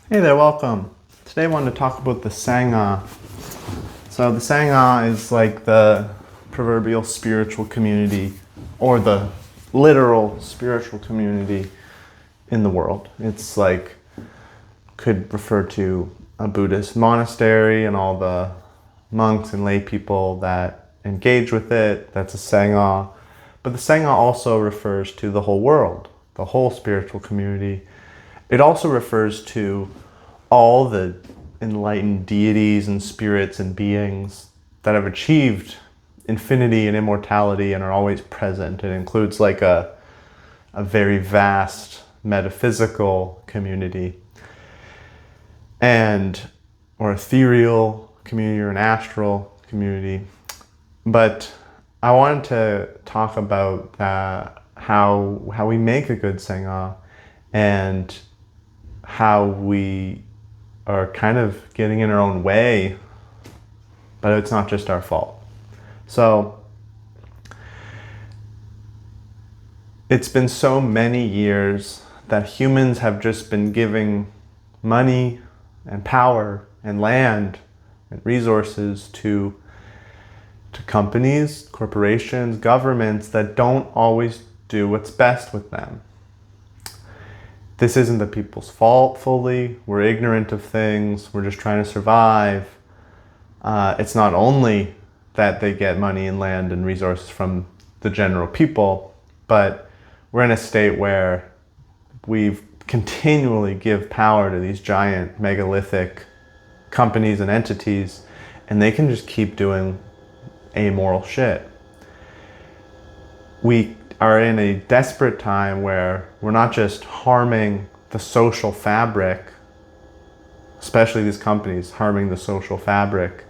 Hey there, welcome. Today I wanted to talk about the Sangha. So the Sangha is like the proverbial spiritual community, or the literal spiritual community in the world. It's like, could refer to a Buddhist monastery and all the monks and lay people that engage with it. That's a Sangha. But the Sangha also refers to the whole world, the whole spiritual community. It also refers to all the enlightened deities and spirits and beings that have achieved infinity and immortality and are always present. It includes like a very vast metaphysical community or ethereal community or an astral community. But I wanted to talk about how we make a good Sangha and how we are kind of getting in our own way, but it's not just our fault. So it's been so many years that humans have just been giving money and power and land and resources to companies, corporations, governments that don't always do what's best with them. This isn't the people's fault fully. We're ignorant of things. We're just trying to survive. It's not only that they get money and land and resources from the general people, but we're in a state where we've continually give power to these giant megalithic companies and entities, and they can just keep doing amoral shit. We are in a desperate time where we're not just harming the social fabric, especially these companies harming the social fabric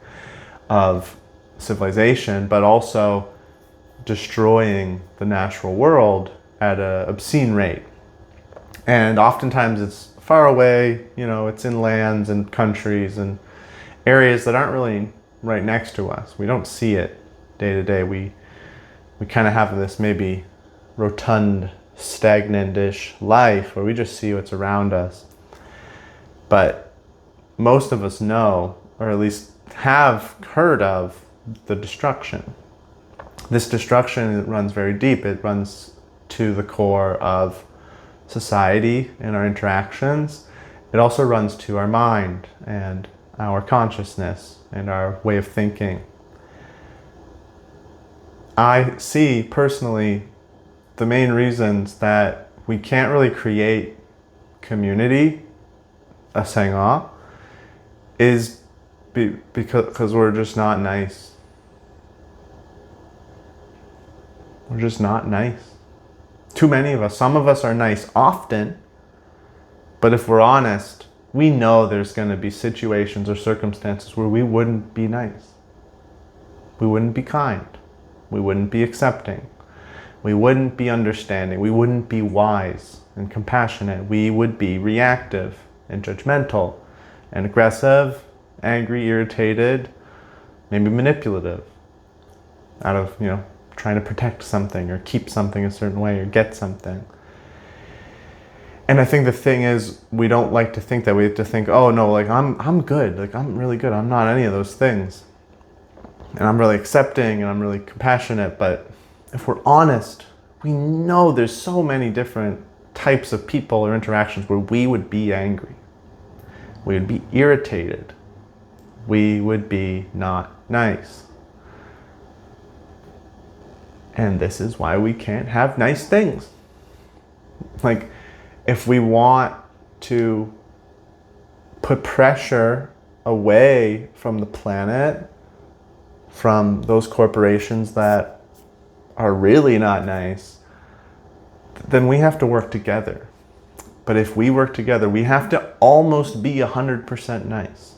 of civilization, but also destroying the natural world at an obscene rate. And oftentimes it's far away, it's in lands and countries and areas that aren't really right next to us. We don't see it day to day. We kind of have this maybe rotund, stagnant-ish life where we just see what's around us. But most of us know, or at least have heard of, the destruction. This destruction runs very deep. It runs to the core of society and our interactions. It also runs to our mind and our consciousness and our way of thinking. I see personally the main reasons that we can't really create community, a Sangha, is because we're just not nice. We're just not nice. Too many of us. Some of us are nice often, but if we're honest, we know there's going to be situations or circumstances where we wouldn't be nice. We wouldn't be kind. We wouldn't be accepting. We wouldn't be understanding. We wouldn't be wise and compassionate. We would be reactive and judgmental and aggressive, angry, irritated, maybe manipulative, out of, trying to protect something or keep something a certain way or get something. And I think the thing is, we don't like to think that. We have to think, oh no, like I'm good. Like I'm really good. I'm not any of those things. And I'm really accepting and I'm really compassionate. But if we're honest, we know there's so many different types of people or interactions where we would be angry. We would be irritated. We would be not nice. And this is why we can't have nice things. Like, if we want to put pressure away from the planet, from those corporations that are really not nice, then we have to work together. But if we work together, we have to almost be 100% nice.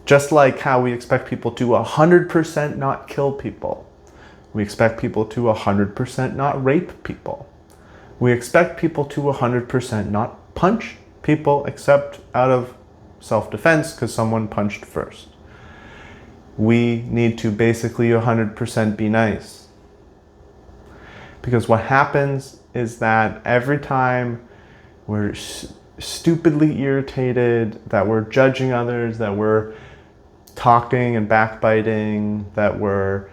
Just like how we expect people to 100% not kill people. We expect people to 100% not rape people. We expect people to 100% not punch people except out of self-defense because someone punched first. We need to basically 100% be nice. Because what happens is that every time we're stupidly irritated, that we're judging others, that we're talking and backbiting, that we're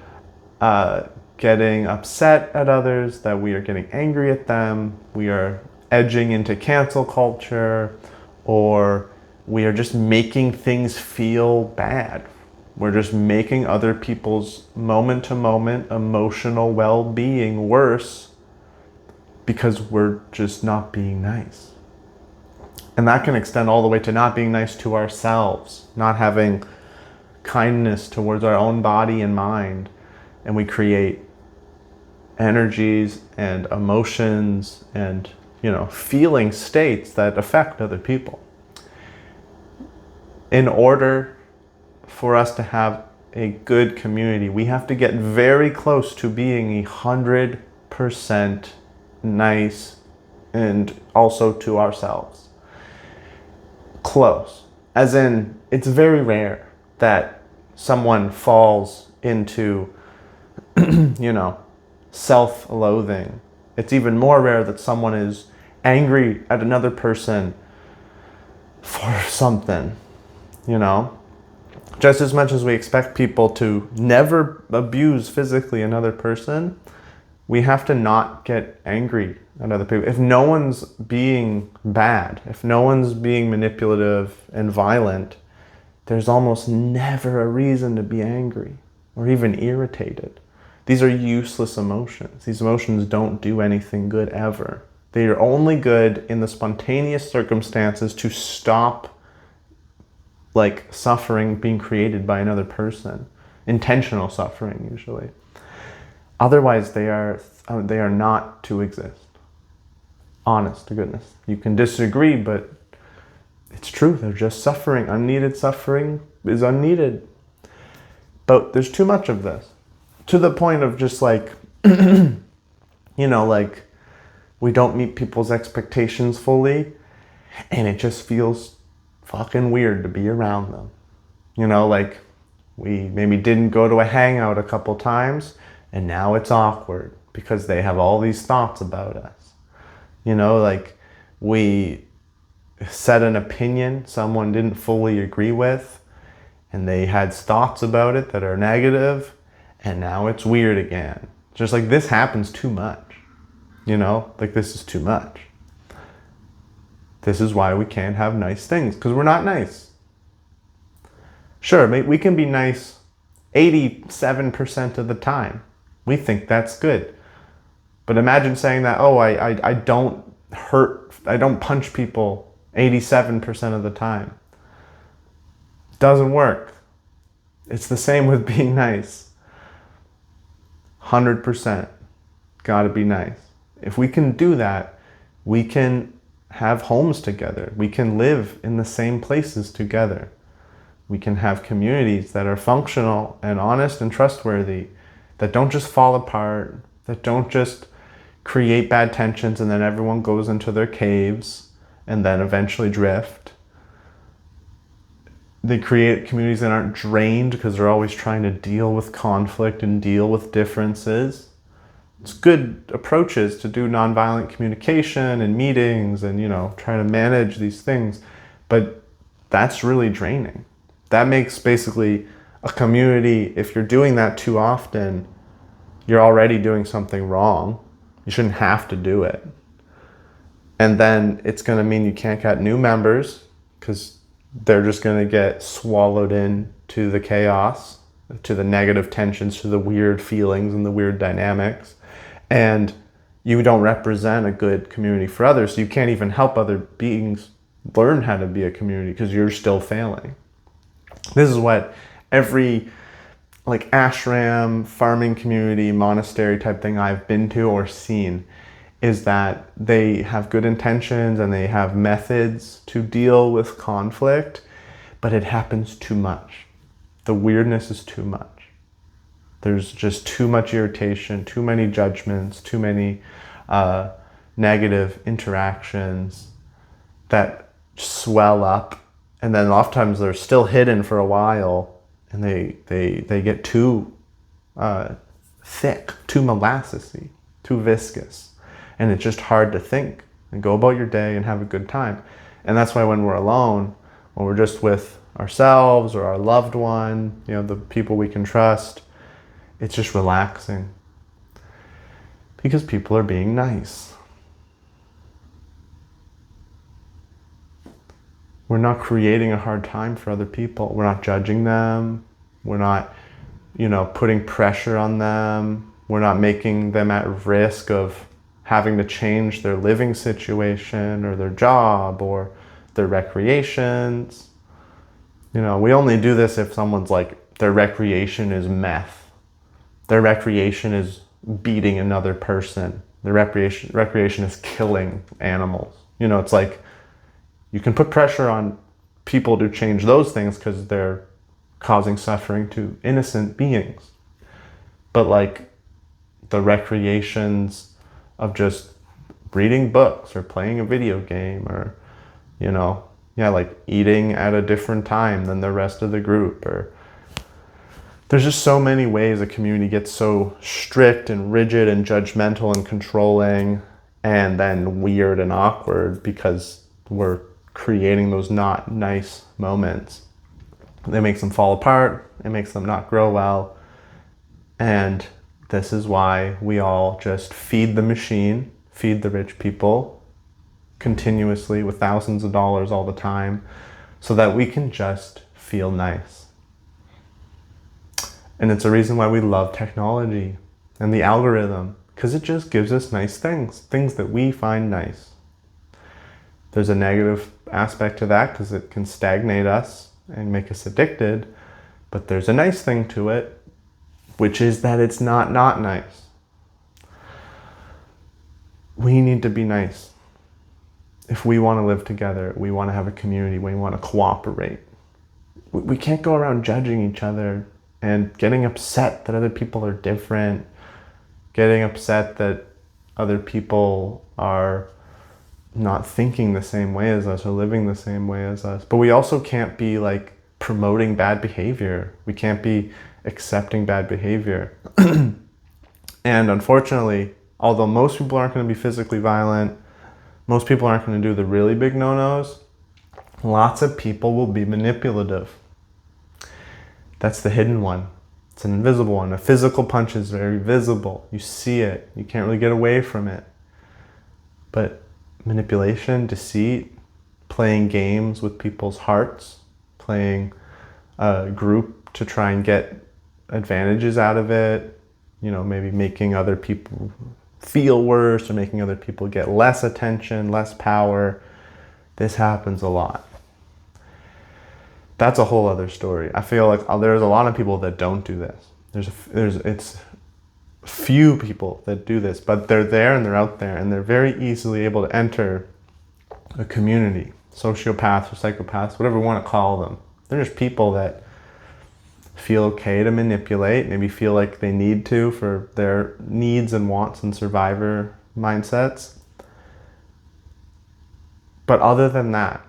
getting upset at others, that we are getting angry at them, we are edging into cancel culture, or we are just making things feel bad. We're just making other people's moment-to-moment emotional well-being worse because we're just not being nice. And that can extend all the way to not being nice to ourselves, not having kindness towards our own body and mind. And we create energies and emotions and, feeling states that affect other people. In order for us to have a good community, we have to get very close to being 100% nice, and also to ourselves. Close. As in, it's very rare that someone falls into, self-loathing. It's even more rare that someone is angry at another person for something, Just as much as we expect people to never abuse physically another person, we have to not get angry at other people. If no one's being bad, if no one's being manipulative and violent, there's almost never a reason to be angry or even irritated. These are useless emotions. These emotions don't do anything good ever. They are only good in the spontaneous circumstances to stop suffering being created by another person. Intentional suffering, usually. Otherwise, they are not to exist. Honest to goodness. You can disagree, but it's true. They're just suffering. Unneeded suffering is unneeded. But there's too much of this. To the point of just we don't meet people's expectations fully, and it just feels fucking weird to be around them. We maybe didn't go to a hangout a couple times, and now it's awkward because they have all these thoughts about us. We said an opinion someone didn't fully agree with, and they had thoughts about it that are negative, and now it's weird again. Just this happens too much. This is too much. This is why we can't have nice things, because we're not nice. Sure, we can be nice 87% of the time. We think that's good. But imagine saying that, I don't punch people 87% of the time. Doesn't work. It's the same with being nice. 100%. Gotta be nice. If we can do that, we can have homes together. We can live in the same places together. We can have communities that are functional and honest and trustworthy, that don't just fall apart, that don't just create bad tensions and then everyone goes into their caves and then eventually drift. They create communities that aren't drained because they're always trying to deal with conflict and deal with differences. It's good approaches to do nonviolent communication and meetings and, try to manage these things. But that's really draining. That makes basically a community, if you're doing that too often, you're already doing something wrong. You shouldn't have to do it. And then it's going to mean you can't get new members because they're just going to get swallowed into the chaos, to the negative tensions, to the weird feelings and the weird dynamics. And you don't represent a good community for others. So you can't even help other beings learn how to be a community because you're still failing. This is what every ashram, farming community, monastery type thing I've been to or seen, is that they have good intentions and they have methods to deal with conflict, but it happens too much. The weirdness is too much. There's just too much irritation, too many judgments, too many negative interactions that swell up, and then oftentimes they're still hidden for a while, and they get too thick, too molassesy, too viscous, and it's just hard to think and go about your day and have a good time. And that's why when we're alone, when we're just with ourselves or our loved one, the people we can trust, it's just relaxing. Because people are being nice. We're not creating a hard time for other people. We're not judging them. We're not, putting pressure on them. We're not making them at risk of having to change their living situation or their job or their recreations. We only do this if someone's like, their recreation is meth. Their recreation is beating another person. Their recreation is killing animals. It's like, you can put pressure on people to change those things because they're causing suffering to innocent beings. But like the recreations of just reading books or playing a video game or, like eating at a different time than the rest of the group, or there's just so many ways a community gets so strict and rigid and judgmental and controlling and then weird and awkward because we're creating those not nice moments. It makes them fall apart. It makes them not grow well. And this is why we all just feed the machine, feed the rich people continuously with thousands of dollars all the time so that we can just feel nice. And it's a reason why we love technology and the algorithm, because it just gives us nice things that we find nice. There's a negative aspect to that because it can stagnate us and make us addicted, but there's a nice thing to it, which is that it's not nice. We need to be nice. If we want to live together, we want to have a community, we want to cooperate. We can't go around judging each other and getting upset that other people are different, getting upset that other people are not thinking the same way as us or living the same way as us. But we also can't be like promoting bad behavior. We can't be accepting bad behavior. And unfortunately, although most people aren't going to be physically violent, most people aren't going to do the really big no-nos, lots of people will be manipulative. That's the hidden one. It's an invisible one. A physical punch is very visible. You see it. You can't really get away from it. But manipulation, deceit, playing games with people's hearts, playing a group to try and get advantages out of it, maybe making other people feel worse or making other people get less attention, less power. This happens a lot. That's a whole other story. I feel like there's a lot of people that don't do this. It's few people that do this, but they're there and they're out there and they're very easily able to enter a community, sociopaths or psychopaths, whatever we want to call them. They're just people that feel okay to manipulate, maybe feel like they need to for their needs and wants and survivor mindsets. But other than that,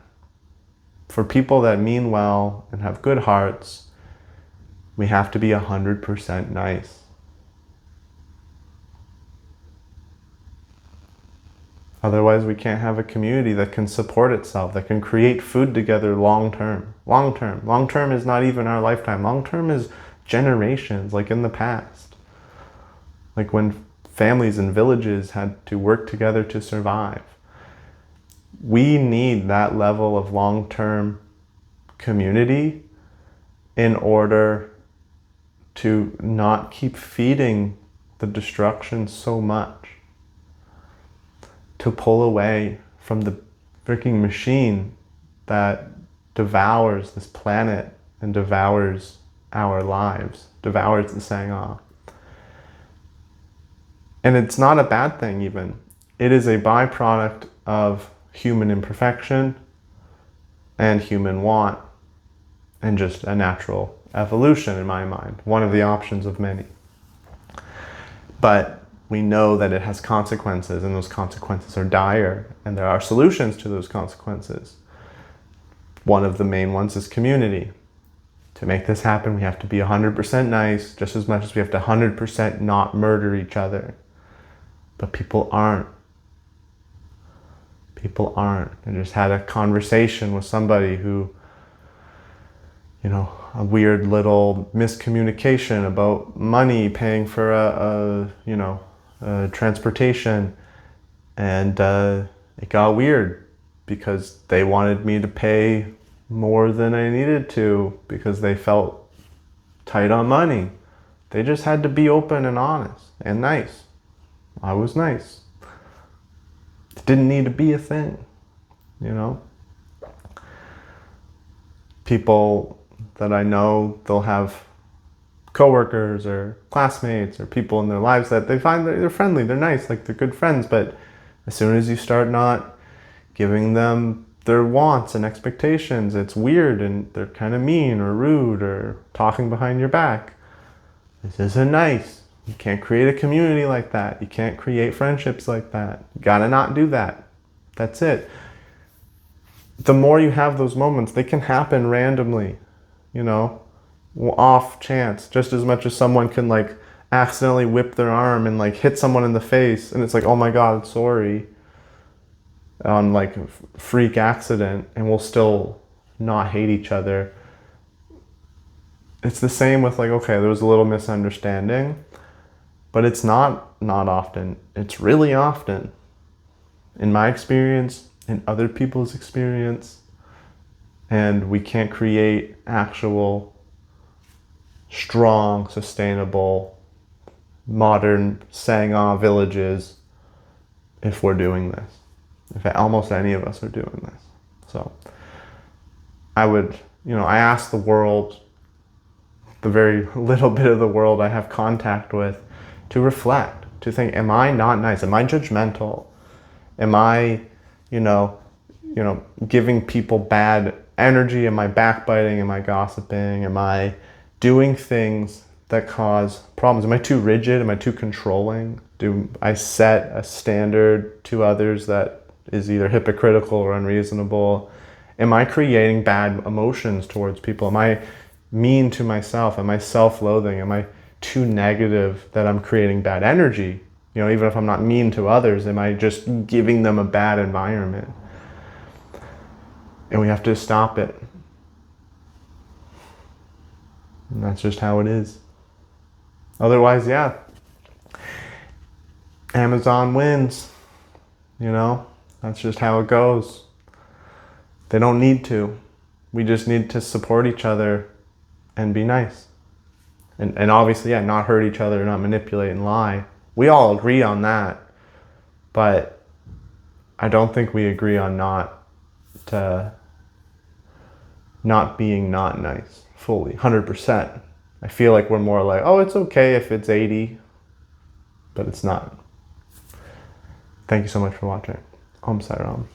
for people that mean well and have good hearts, we have to be 100% nice. Otherwise, we can't have a community that can support itself, that can create food together long term. Long term. Long term is not even our lifetime. Long term is generations, like in the past. Like when families and villages had to work together to survive. We need that level of long-term community in order to not keep feeding the destruction so much. To pull away from the freaking machine that devours this planet and devours our lives, devours the Sangha. And it's not a bad thing even. It is a byproduct of human imperfection and human want and just a natural evolution in my mind. One of the options of many. But we know that it has consequences, and those consequences are dire, and there are solutions to those consequences. One of the main ones is community. To make this happen, we have to be 100% nice, just as much as we have to 100% not murder each other. But people aren't. people aren't. I just had a conversation with somebody who, a weird little miscommunication about money, paying for a transportation, and it got weird because they wanted me to pay more than I needed to because they felt tight on money. They just had to be open and honest and nice. I was nice. It didn't need to be a thing, People that I know, they'll have coworkers or classmates or people in their lives that they find that they're friendly, they're nice, like they're good friends, but as soon as you start not giving them their wants and expectations, it's weird and they're kind of mean or rude or talking behind your back. This isn't nice. You can't create a community like that. You can't create friendships like that. You gotta not do that. That's it. The more you have those moments, they can happen randomly, off chance, just as much as someone can accidentally whip their arm and hit someone in the face and it's like, oh my God, sorry, on a freak accident, and we'll still not hate each other. It's the same with okay, there was a little misunderstanding, but it's not often. It's really often. In my experience, in other people's experience, and we can't create actual strong, sustainable, modern Sangha villages if we're doing this. If almost any of us are doing this. So I would, I ask the world, the very little bit of the world I have contact with, to reflect, to think, am I not nice? Am I judgmental? Am I, giving people bad energy? Am I backbiting? Am I gossiping? Am I doing things that cause problems? Am I too rigid? Am I too controlling? Do I set a standard to others that is either hypocritical or unreasonable? Am I creating bad emotions towards people? Am I mean to myself? Am I self-loathing? Am I too negative that I'm creating bad energy? Even if I'm not mean to others, am I just giving them a bad environment? And we have to stop it. And that's just how it is. Otherwise, yeah, Amazon wins. That's just how it goes. They don't need to. We just need to support each other and be nice. And obviously, yeah, not hurt each other, not manipulate and lie. We all agree on that. But I don't think we agree on not being not nice fully, 100%. I feel like we're more like, oh, it's okay if it's 80, but it's not. Thank you so much for watching. Om Sai Ram.